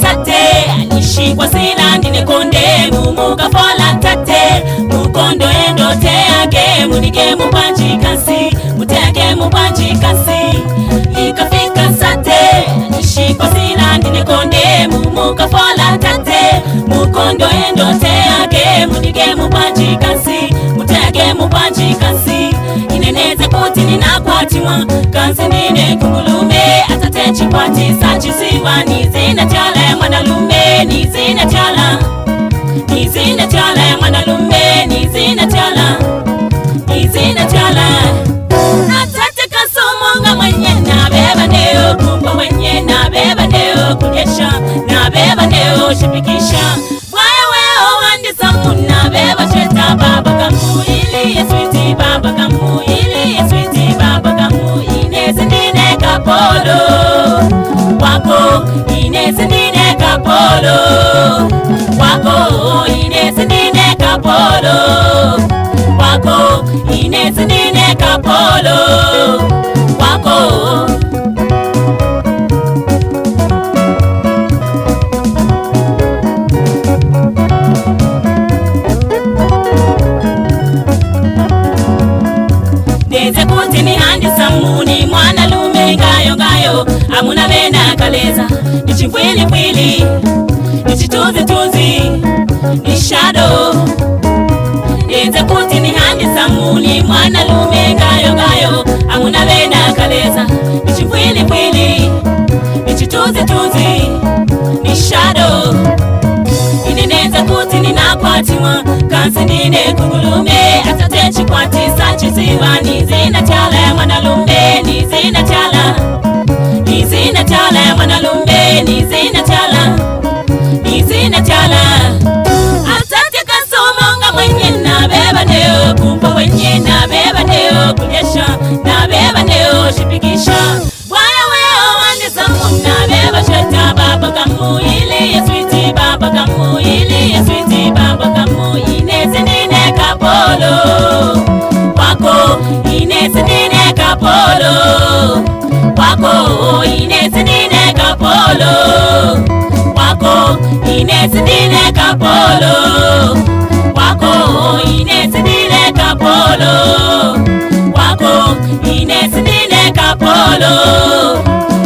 tate nishikwa sila ndine konde muka fola tate mukondo endo teage munige mupanji kasi mutege mupanji kasi ikafika sate nishikwa sila ndine konde muka fola tate mukondo endo teage munige mupanji kasi mutege mupanji kasi ineneze kuti ninakwatiwa kasi nine kungulume atate chikwati sachi siwa nizina chale mwanalume nizina chala mwanalume nizina chala atate kasomonga mwenye na beba neo kumba mwenye na beba neo kunyesha na beba neo shipikisha waya weo wandi samuna beba cheta baba kamu ili yeswiti baba kamu ili yeswiti baba kamu inezi ndine kapolo wako inezi ndine kapolo wako inezi ndine kapolo wako inezi ndine kapolo wako neze kuti ni handi samuni mwana lume ngayo amuna bena kaleza nichipwili pwili nichituzi ni shadow neze kuti ni handi samuni mwana lume ngayo amuna bena kaleza nichipwili pwili nichituzi ni shadow ineneza kuti ninakwatiwa kasi nine kungulume atate chikwati sachi siwa nizina chala mwanalume nizina chala mwanalume nizina chala atate kasomonga mwenye na beba neo kumpa mwenye na beba neo kunyesha na beba neo shipikisha waya weo wande samu na beba sheta baba kamu ili yeswiti baba kamu ili yeswiti baba kamu inezi ndine kapolo wako inezi ndine kapolo wako inezi ndine kapolo wako inezi ndine kapolo wako inezi ndine kapolo wako inezi ndine kapolo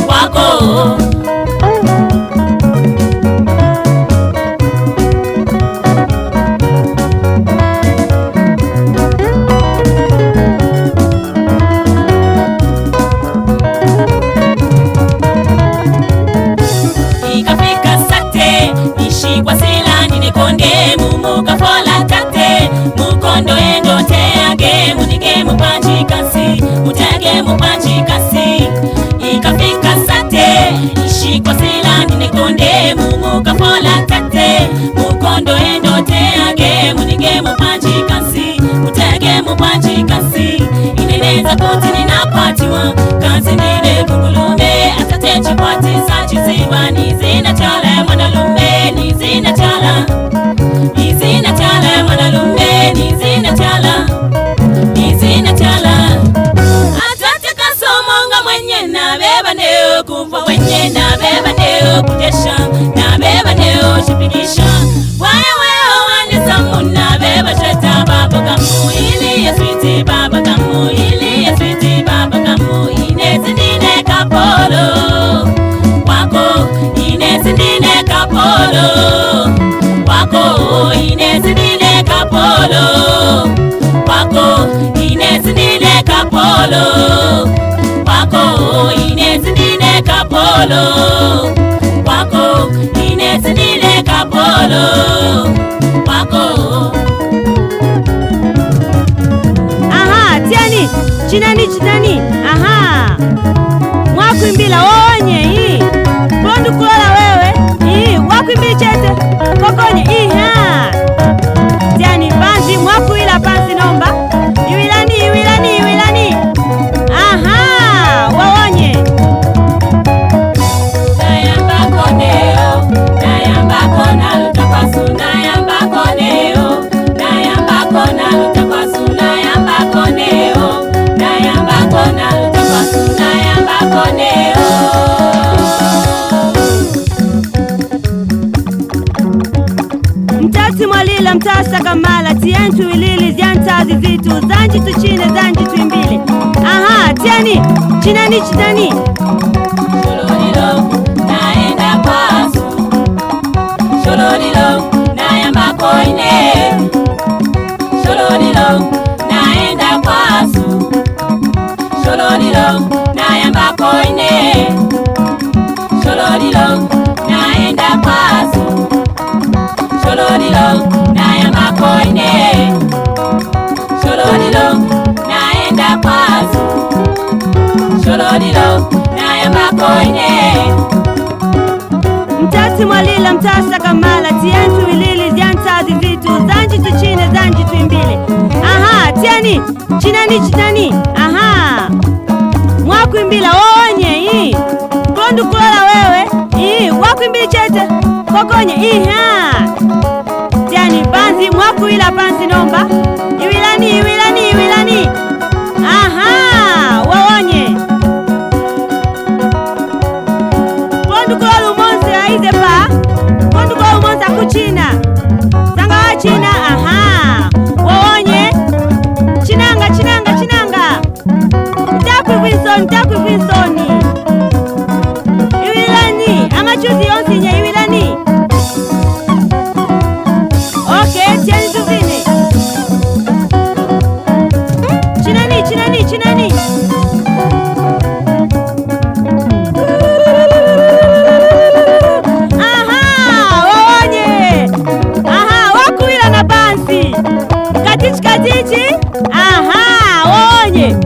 wako nishikwa sila nine konde muka fola tate mukondo endo teage munige mupanji kasi mutege mupanji kasi ikafika sate nishikwa sila nine konde muka fola tate mukondo endo teage munige mupanji kasi mutege mupanji kasi ineneza kuti ninakwatiwa kasi nine kungulume atate chikwati sachi siwa nizina chala mwanalume nizina chala mwanalume nizina chala atate kasomonga mwenye na beba neo kumva mwenye na beba neo kunyesha na beba neo shipikisha waya weo wande samu na beba sheta baba kamu ili yeswiti baba kamu ili yeswiti baba kamu inezi ndine kapolo wako inezi ndine kapolo wako inezi ndine kapolo wako inezi ndine kapolo wako inezi ndine kapolo wako inezi ndine kapolo wako aha tiani chinani aha mwakuimbila onye hii bondu kulola wewe hii wakuimbili chete kokonye iha tiani panzi mwakuila panzi nomba iwilani aha waonye nayamba koneo nayamba kona lutapasu Mtati mwalila mtasa kamala tientu wilili ziantazi zitu zanji tuchine zanji tuimbile. Aha, tieni, chinani chinani. Shololilo, naenda kwasu. Shololilo, nayamba koine. Shololilo, naenda kwasu. Shololilo, nayamba koine. Shololilo, naenda kwasu. Shololilo, nayamba koine. Shololilo, naenda kwasu. Shololilo, nayamba koine. Mtati mwalila mtasa kamala tientu wilili ziantazi zitu zanji tuchine zanji tuimbile. Aha, tieni, chinani chinani. Aha, mwakuimbila onye hii. Kondu kulola wewe hii, wakuimbili chete kokonye hii haa. Tieni, panzi mwakuila panzi nomba. Iwilani, iwilani, iwilani. Aha, waonye. Kondu kulola umonse aize pa. Kondu kulola umonse kuchina. Sanga wa china, aha. Waonye. Chinanga, chinanga, chinanga. Mtaku Vinsoni. Iwilani, amachuzi yonsi nye iwilani. Okay, tieni tuvine. Chinani, chinani, chinani. Aha, waonye. Aha, wakuila na bansi. Katichi katichi. Aha, waonye.